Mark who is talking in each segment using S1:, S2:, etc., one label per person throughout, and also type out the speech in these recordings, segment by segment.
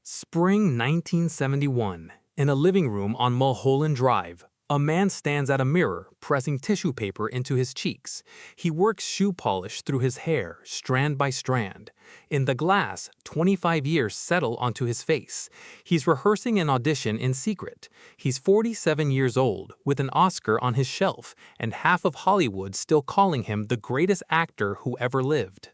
S1: Spring 1971. In a living room on Mulholland Drive, a man stands at a mirror, pressing tissue paper into his cheeks. He works shoe polish through his hair, strand by strand. In the glass, 25 years settle onto his face. He's rehearsing an audition in secret. He's 47 years old, with an Oscar on his shelf, and half of Hollywood still calling him the greatest actor who ever lived.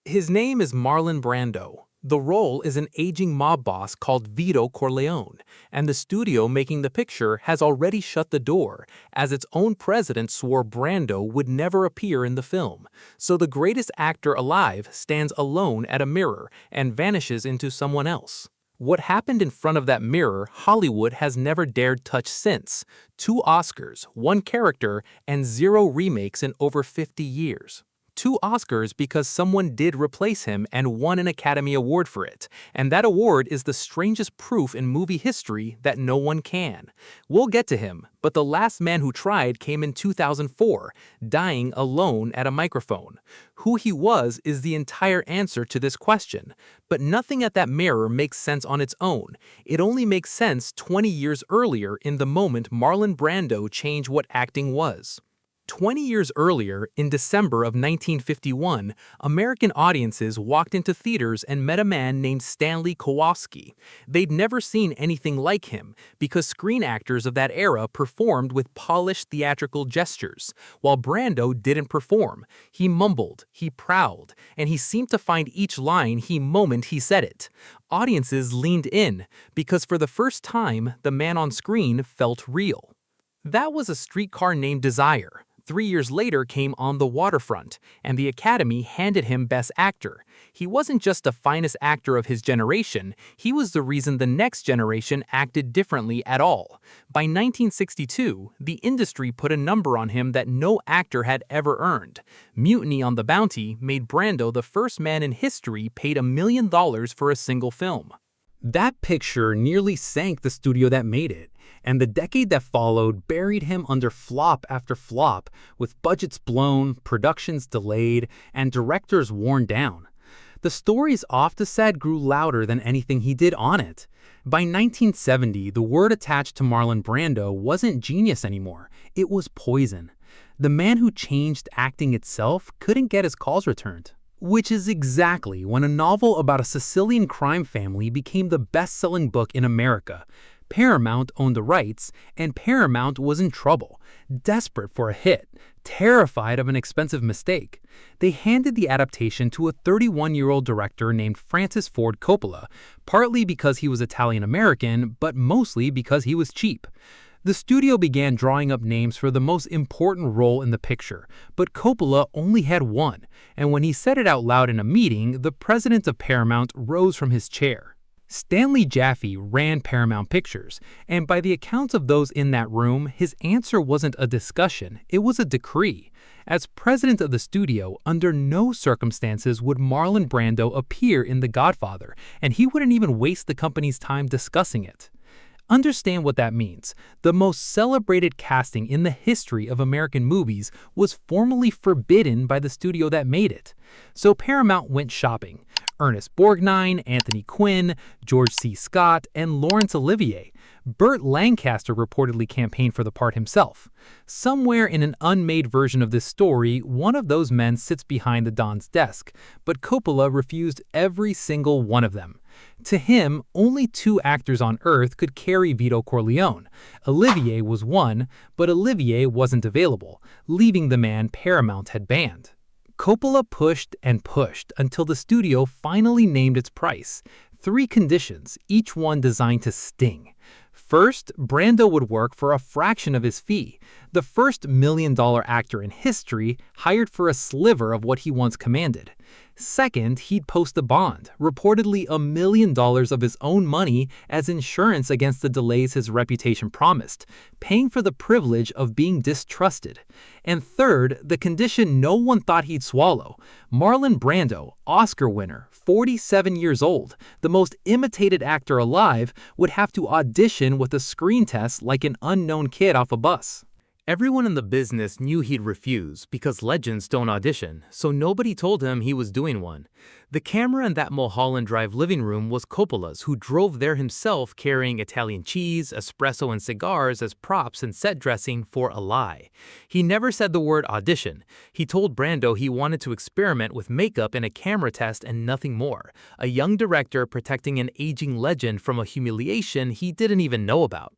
S1: His name is Marlon Brando. The role is an aging mob boss called Vito Corleone, and the studio making the picture has already shut the door, as its own president swore Brando would never appear in the film. So the greatest actor alive stands alone at a mirror and vanishes into someone else. What happened in front of that mirror, Hollywood has never dared touch since. 2 Oscars, 1 character, and 0 remakes in over 50 years. 2 Oscars because someone did replace him and won an Academy Award for it, and that award is the strangest proof in movie history that no one can. We'll get to him, but the last man who tried came in 2004, dying alone at a microphone. Who he was is the entire answer to this question, but nothing at that mirror makes sense on its own. It only makes sense 20 years earlier in the moment Marlon Brando changed what acting was. 20 years earlier, in December of 1951, American audiences walked into theaters and met a man named Stanley Kowalski. They'd never seen anything like him, because screen actors of that era performed with polished theatrical gestures, while Brando didn't perform. He mumbled, he prowled, and he seemed to find each line the moment he said it. Audiences leaned in, because for the first time, the man on screen felt real. That was A Streetcar Named Desire. 3 years later came On the Waterfront, and the Academy handed him Best Actor. He wasn't just the finest actor of his generation, he was the reason the next generation acted differently at all. By 1962, the industry put a number on him that no actor had ever earned. Mutiny on the Bounty made Brando the first man in history paid $1 million for a single film. That picture nearly sank the studio that made it, and the decade that followed buried him under flop after flop, with budgets blown, productions delayed, and directors worn down. The stories off the set grew louder than anything he did on it. By 1970, the word attached to Marlon Brando wasn't genius anymore, it was poison. The man who changed acting itself couldn't get his calls returned. Which is exactly when a novel about a Sicilian crime family became the best-selling book in America. Paramount owned the rights, and Paramount was in trouble, desperate for a hit, terrified of an expensive mistake. They handed the adaptation to a 31-year-old director named Francis Ford Coppola, partly because he was Italian-American, but mostly because he was cheap. The studio began drawing up names for the most important role in the picture, but Coppola only had one, and when he said it out loud in a meeting, the president of Paramount rose from his chair. Stanley Jaffe ran Paramount Pictures, and by the accounts of those in that room, his answer wasn't a discussion, it was a decree. As president of the studio, under no circumstances would Marlon Brando appear in The Godfather, and he wouldn't even waste the company's time discussing it. Understand what that means. The most celebrated casting in the history of American movies was formally forbidden by the studio that made it. So Paramount went shopping. Ernest Borgnine, Anthony Quinn, George C. Scott, and Laurence Olivier. Burt Lancaster reportedly campaigned for the part himself. Somewhere in an unmade version of this story, one of those men sits behind the Don's desk, but Coppola refused every single one of them. To him, only 2 actors on Earth could carry Vito Corleone. Olivier was one, but Olivier wasn't available, leaving the man Paramount had banned. Coppola pushed and pushed until the studio finally named its price. 3 conditions, each one designed to sting. First, Brando would work for a fraction of his fee, the first $1 million actor in history hired for a sliver of what he once commanded. Second, he'd post a bond, reportedly $1 million of his own money as insurance against the delays his reputation promised, paying for the privilege of being distrusted. And third, the condition no one thought he'd swallow. Marlon Brando, Oscar winner, 47 years old, the most imitated actor alive, would have to audition with a screen test like an unknown kid off a bus. Everyone in the business knew he'd refuse because legends don't audition, so nobody told him he was doing one. The camera in that Mulholland Drive living room was Coppola's, who drove there himself carrying Italian cheese, espresso, and cigars as props and set dressing for a lie. He never said the word audition. He told Brando he wanted to experiment with makeup in a camera test and nothing more. A young director protecting an aging legend from a humiliation he didn't even know about.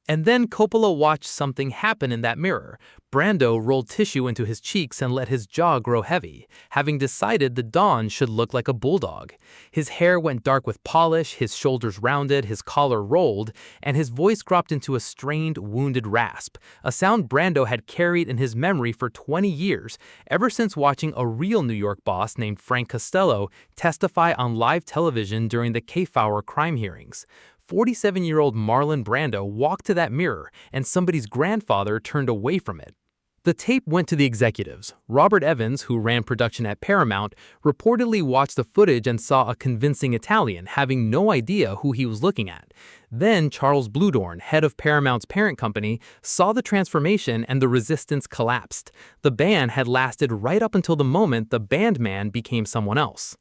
S1: And then Coppola watched something happen in that mirror. Brando rolled tissue into his cheeks and let his jaw grow heavy, having decided the Don should look like a bulldog. His hair went dark with polish, his shoulders rounded, his collar rolled, and his voice dropped into a strained, wounded rasp, a sound Brando had carried in his memory for 20 years, ever since watching a real New York boss named Frank Costello testify on live television during the Kefauver crime hearings. 47-year-old Marlon Brando walked to that mirror, and somebody's grandfather turned away from it. The tape went to the executives. Robert Evans, who ran production at Paramount, reportedly watched the footage and saw a convincing Italian, having no idea who he was looking at. Then Charles Bluedorn, head of Paramount's parent company, saw the transformation and the resistance collapsed. The ban had lasted right up until the moment the band man became someone else.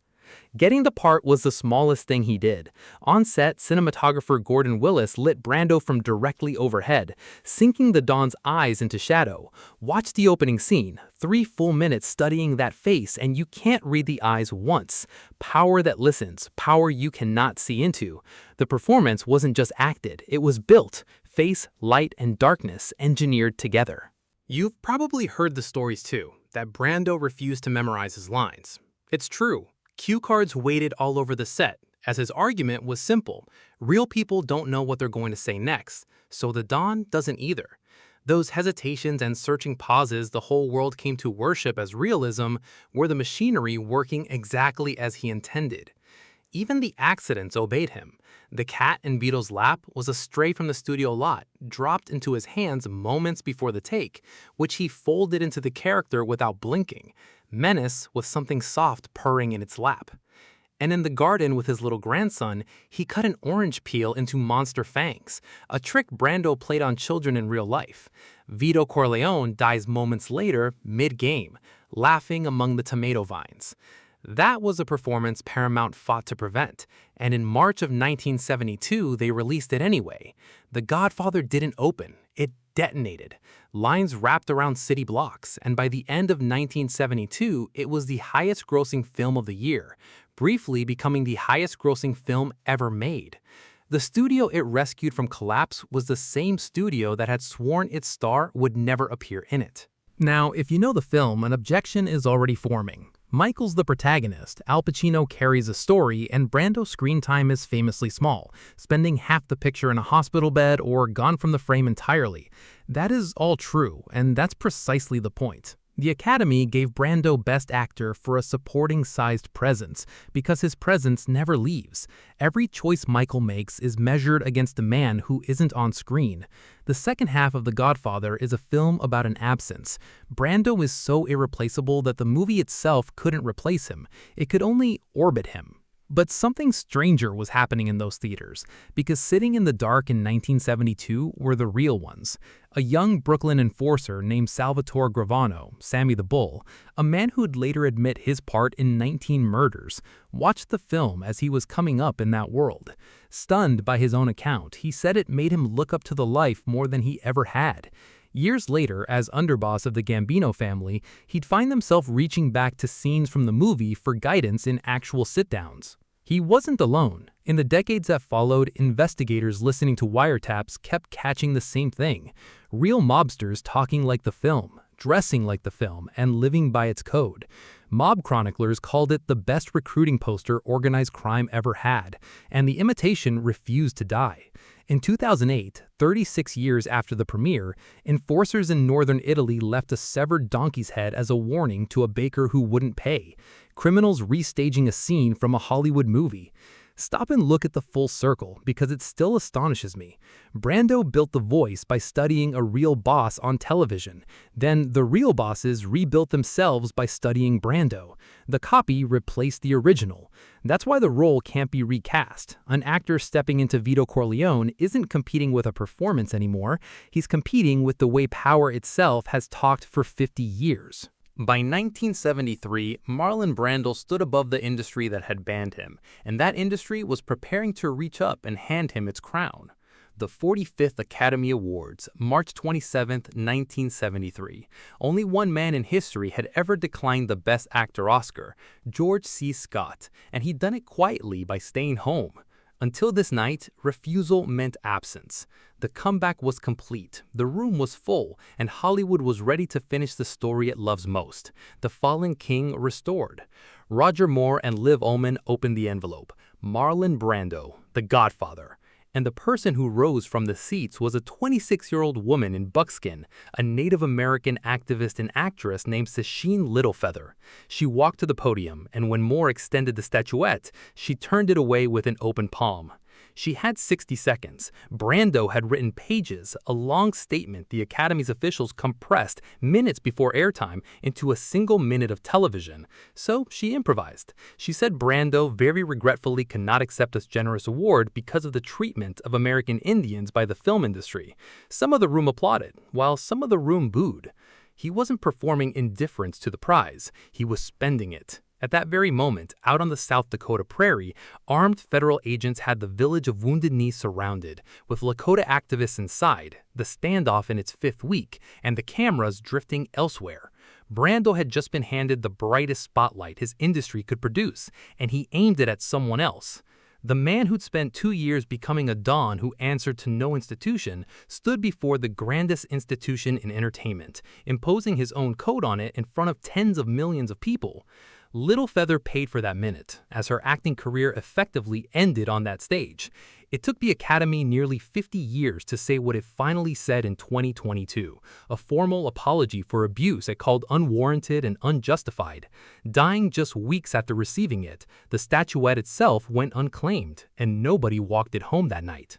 S1: Getting the part was the smallest thing he did. On set, cinematographer Gordon Willis lit Brando from directly overhead, sinking the Don's eyes into shadow. Watch the opening scene, 3 full minutes studying that face, and you can't read the eyes once. Power that listens, power you cannot see into. The performance wasn't just acted, it was built. Face, light, and darkness engineered together. You've probably heard the stories too, that Brando refused to memorize his lines. It's true. Cue cards waited all over the set, as his argument was simple. Real people don't know what they're going to say next, so the Don doesn't either. Those hesitations and searching pauses the whole world came to worship as realism were the machinery working exactly as he intended. Even the accidents obeyed him. The cat in Vito's lap was a stray from the studio lot, dropped into his hands moments before the take, which he folded into the character without blinking. Menace with something soft purring in its lap. And in the garden with his little grandson, he cut an orange peel into monster fangs, a trick Brando played on children in real life. Vito Corleone dies moments later, mid-game, laughing among the tomato vines. That was a performance Paramount fought to prevent, and in March of 1972 they released it anyway. The Godfather didn't open, it detonated. Lines wrapped around city blocks, and by the end of 1972 it was the highest-grossing film of the year, briefly becoming the highest-grossing film ever made. The studio it rescued from collapse was the same studio that had sworn its star would never appear in it. Now, if you know the film, an objection is already forming. Michael's the protagonist, Al Pacino carries a story, and Brando's screen time is famously small, spending half the picture in a hospital bed or gone from the frame entirely. That is all true, and that's precisely the point. The Academy gave Brando Best Actor for a supporting-sized presence, because his presence never leaves. Every choice Michael makes is measured against a man who isn't on screen. The second half of The Godfather is a film about an absence. Brando is so irreplaceable that the movie itself couldn't replace him. It could only orbit him. But something stranger was happening in those theaters, because sitting in the dark in 1972 were the real ones. A young Brooklyn enforcer named Salvatore Gravano, Sammy the Bull, a man who'd later admit his part in 19 murders, watched the film as he was coming up in that world. Stunned by his own account, he said it made him look up to the life more than he ever had. Years later, as underboss of the Gambino family, he'd find himself reaching back to scenes from the movie for guidance in actual sit-downs. He wasn't alone. In the decades that followed, investigators listening to wiretaps kept catching the same thing. Real mobsters talking like the film, dressing like the film, and living by its code. Mob chroniclers called it the best recruiting poster organized crime ever had, and the imitation refused to die. In 2008, 36 years after the premiere, enforcers in northern Italy left a severed donkey's head as a warning to a baker who wouldn't pay. Criminals restaging a scene from a Hollywood movie. Stop and look at the full circle because it still astonishes me. Brando built the voice by studying a real boss on television. Then the real bosses rebuilt themselves by studying Brando. The copy replaced the original. That's why the role can't be recast. An actor stepping into Vito Corleone isn't competing with a performance anymore. He's competing with the way power itself has talked for 50 years. By 1973, Marlon Brando stood above the industry that had banned him, and that industry was preparing to reach up and hand him its crown. The 45th Academy Awards, March 27, 1973. Only one man in history had ever declined the Best Actor Oscar, George C. Scott, and he'd done it quietly by staying home. Until this night, refusal meant absence. The comeback was complete, the room was full, and Hollywood was ready to finish the story it loves most, The Fallen King restored. Roger Moore and Liv Ullmann opened the envelope. Marlon Brando, the Godfather. And the person who rose from the seats was a 26-year-old woman in buckskin, a Native American activist and actress named Sacheen Littlefeather. She walked to the podium, and when Moore extended the statuette, she turned it away with an open palm. She had 60 seconds. Brando had written pages, a long statement the Academy's officials compressed minutes before airtime into a single minute of television. So she improvised. She said Brando very regretfully cannot accept this generous award because of the treatment of American Indians by the film industry. Some of the room applauded, while some of the room booed. He wasn't performing indifference to the prize. He was spending it. At that very moment, out on the South Dakota prairie, armed federal agents had the village of Wounded Knee surrounded, with Lakota activists inside, the standoff in its fifth week, and the cameras drifting elsewhere. Brando had just been handed the brightest spotlight his industry could produce, and he aimed it at someone else. The man who'd spent 2 years becoming a don who answered to no institution stood before the grandest institution in entertainment, imposing his own code on it in front of tens of millions of people. Littlefeather paid for that minute, as her acting career effectively ended on that stage. It took the Academy nearly 50 years to say what it finally said in 2022, a formal apology for abuse it called unwarranted and unjustified. Dying just weeks after receiving it, the statuette itself went unclaimed, and nobody walked it home that night.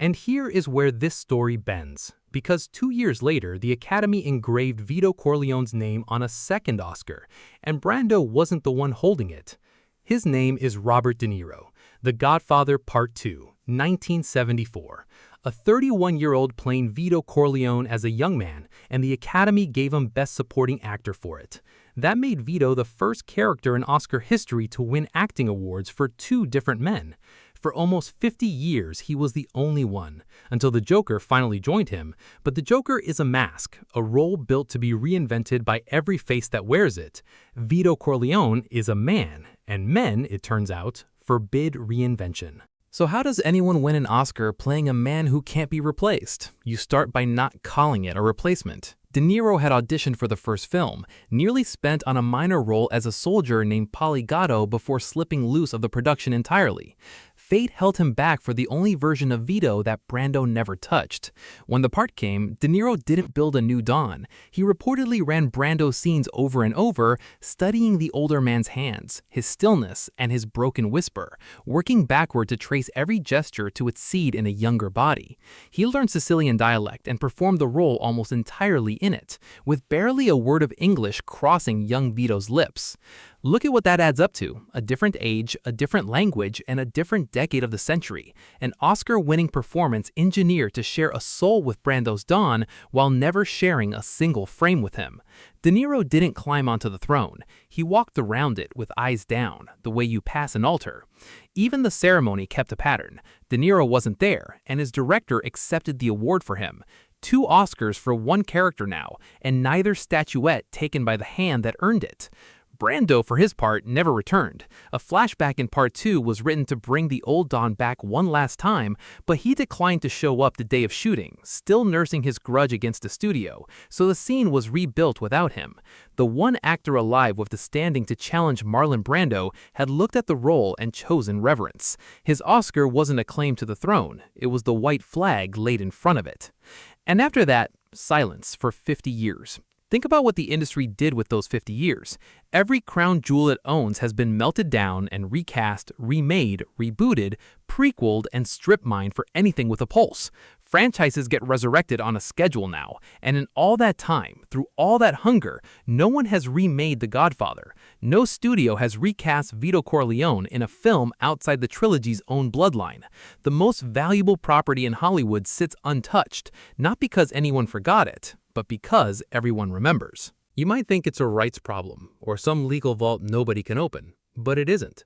S1: And here is where this story bends. Because 2 years later, the Academy engraved Vito Corleone's name on a second Oscar, and Brando wasn't the one holding it. His name is Robert De Niro, The Godfather Part 2, 1974. A 31-year-old playing Vito Corleone as a young man, and the Academy gave him Best Supporting Actor for it. That made Vito the first character in Oscar history to win acting awards for 2 different men. For almost 50 years, he was the only one, until the Joker finally joined him. But the Joker is a mask, a role built to be reinvented by every face that wears it. Vito Corleone is a man, and men, it turns out, forbid reinvention. So how does anyone win an Oscar playing a man who can't be replaced? You start by not calling it a replacement. De Niro had auditioned for the first film, nearly spent on a minor role as a soldier named Gatto before slipping loose of the production entirely. Fate held him back for the only version of Vito that Brando never touched. When the part came, De Niro didn't build a new Don. He reportedly ran Brando's scenes over and over, studying the older man's hands, his stillness, and his broken whisper, working backward to trace every gesture to its seed in a younger body. He learned Sicilian dialect and performed the role almost entirely in it, with barely a word of English crossing young Vito's lips. Look at what that adds up to: a different age, a different language, and a different decade of the century. An Oscar-winning performance engineered to share a soul with Brando's Don while never sharing a single frame with him. De Niro didn't climb onto the throne. He walked around it with eyes down, the way you pass an altar. Even the ceremony kept a pattern. De Niro wasn't there, and his director accepted the award for him. 2 Oscars for one character now, and neither statuette taken by the hand that earned it. Brando, for his part, never returned. A flashback in Part 2 was written to bring the old Don back one last time, but he declined to show up the day of shooting, still nursing his grudge against the studio, so the scene was rebuilt without him. The one actor alive with the standing to challenge Marlon Brando had looked at the role and chosen reverence. His Oscar wasn't a claim to the throne, it was the white flag laid in front of it. And after that, silence for 50 years. Think about what the industry did with those 50 years. Every crown jewel it owns has been melted down and recast, remade, rebooted, prequeled, and strip mined for anything with a pulse. Franchises get resurrected on a schedule now, and in all that time, through all that hunger, no one has remade The Godfather. No studio has recast Vito Corleone in a film outside the trilogy's own bloodline. The most valuable property in Hollywood sits untouched, not because anyone forgot it, but because everyone remembers. You might think it's a rights problem, or some legal vault nobody can open, but it isn't.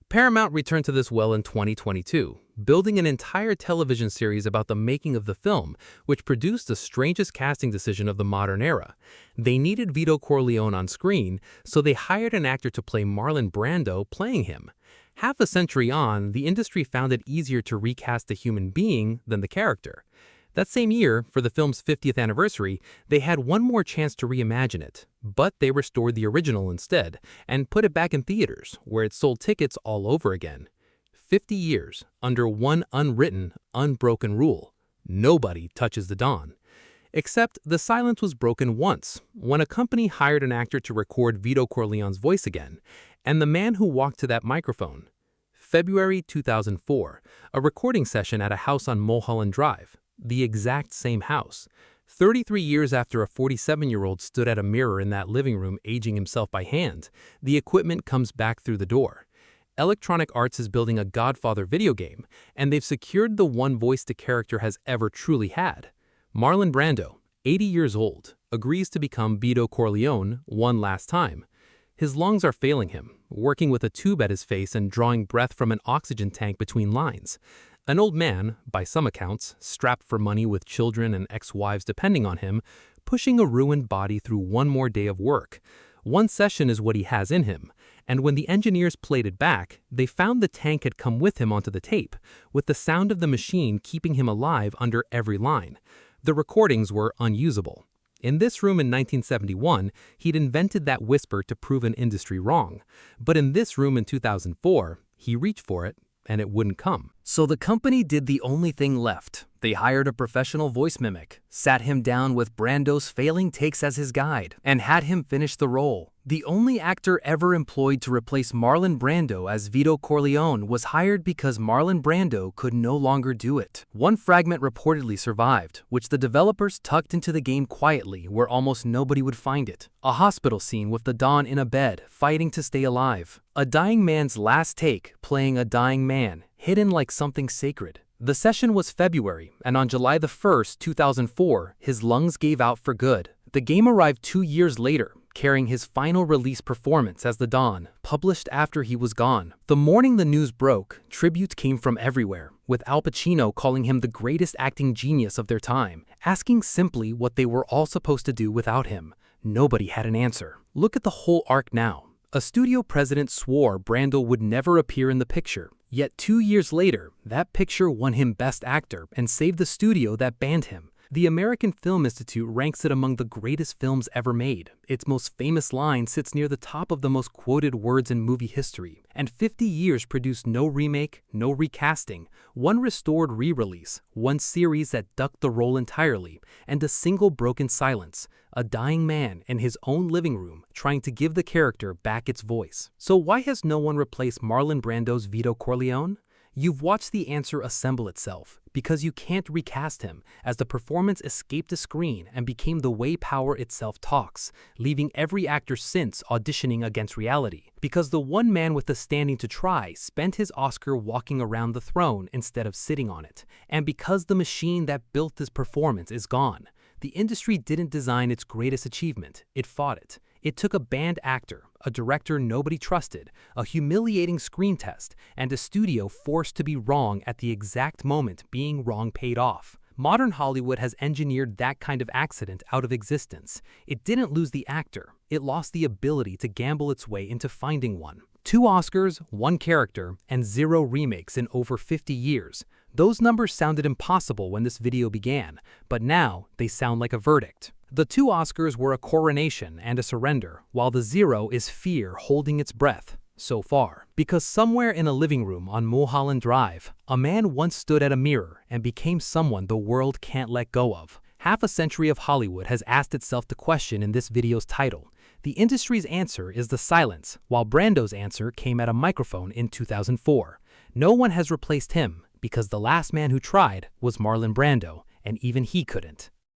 S1: Paramount returned to this well in 2022, building an entire television series about the making of the film, which produced the strangest casting decision of the modern era. They needed Vito Corleone on screen, so they hired an actor to play Marlon Brando playing him. Half a century on, the industry found it easier to recast a human being than the character. That same year, for the film's 50th anniversary, they had one more chance to reimagine it, but they restored the original instead and put it back in theaters, where it sold tickets all over again. 50 years under one unwritten, unbroken rule: nobody touches the Don. Except the silence was broken once, when a company hired an actor to record Vito Corleone's voice again, and the man who walked to that microphone. February 2004, a recording session at a house on Mulholland Drive. The exact same house. 33 years after a 47-year-old stood at a mirror in that living room aging himself by hand, the equipment comes back through the door. Electronic Arts is building a Godfather video game, and they've secured the one voice the character has ever truly had. Marlon Brando, 80 years old, agrees to become Vito Corleone one last time. His lungs are failing him, working with a tube at his face and drawing breath from an oxygen tank between lines. An old man, by some accounts, strapped for money with children and ex-wives depending on him, pushing a ruined body through one more day of work. One session is what he has in him, and when the engineers played it back, they found the tank had come with him onto the tape, with the sound of the machine keeping him alive under every line. The recordings were unusable. In this room in 1971, he'd invented that whisper to prove an industry wrong. But in this room in 2004, he reached for it, and it wouldn't come. So the company did the only thing left. They hired a professional voice mimic, sat him down with Brando's failing takes as his guide, and had him finish the role. The only actor ever employed to replace Marlon Brando as Vito Corleone was hired because Marlon Brando could no longer do it. One fragment reportedly survived, which the developers tucked into the game quietly where almost nobody would find it. A hospital scene with the Don in a bed, fighting to stay alive. A dying man's last take, playing a dying man, hidden like something sacred. The session was February, and on July 1st, 2004, his lungs gave out for good. The game arrived 2 years later, carrying his final release performance as the Don, published after he was gone. The morning the news broke, tributes came from everywhere, with Al Pacino calling him the greatest acting genius of their time, asking simply what they were all supposed to do without him. Nobody had an answer. Look at the whole arc now. A studio president swore Brando would never appear in the picture. Yet 2 years later, that picture won him Best Actor and saved the studio that banned him. The American Film Institute ranks it among the greatest films ever made. Its most famous line sits near the top of the most quoted words in movie history. And 50 years produced no remake, no recasting, one restored re-release, one series that ducked the role entirely, and a single broken silence. A dying man in his own living room trying to give the character back its voice. So why has no one replaced Marlon Brando's Vito Corleone? You've watched the answer assemble itself, because you can't recast him, as the performance escaped the screen and became the way power itself talks, leaving every actor since auditioning against reality. Because the one man with the standing to try spent his Oscar walking around the throne instead of sitting on it. And because the machine that built this performance is gone. The industry didn't design its greatest achievement, it fought it. It took a banned actor, a director nobody trusted, a humiliating screen test, and a studio forced to be wrong at the exact moment being wrong paid off. Modern Hollywood has engineered that kind of accident out of existence. It didn't lose the actor, it lost the ability to gamble its way into finding one. 2 Oscars, 1 character, and 0 remakes in over 50 years. Those numbers sounded impossible when this video began, but now they sound like a verdict. The 2 Oscars were a coronation and a surrender, while the 0 is fear holding its breath, so far. Because somewhere in a living room on Mulholland Drive, a man once stood at a mirror and became someone the world can't let go of.
S2: Half a century of Hollywood has asked itself the question in this video's title. The industry's answer is the silence, while Brando's answer came at a microphone in 2004. No one has replaced him, because the last man who tried was Marlon Brando, and even he couldn't.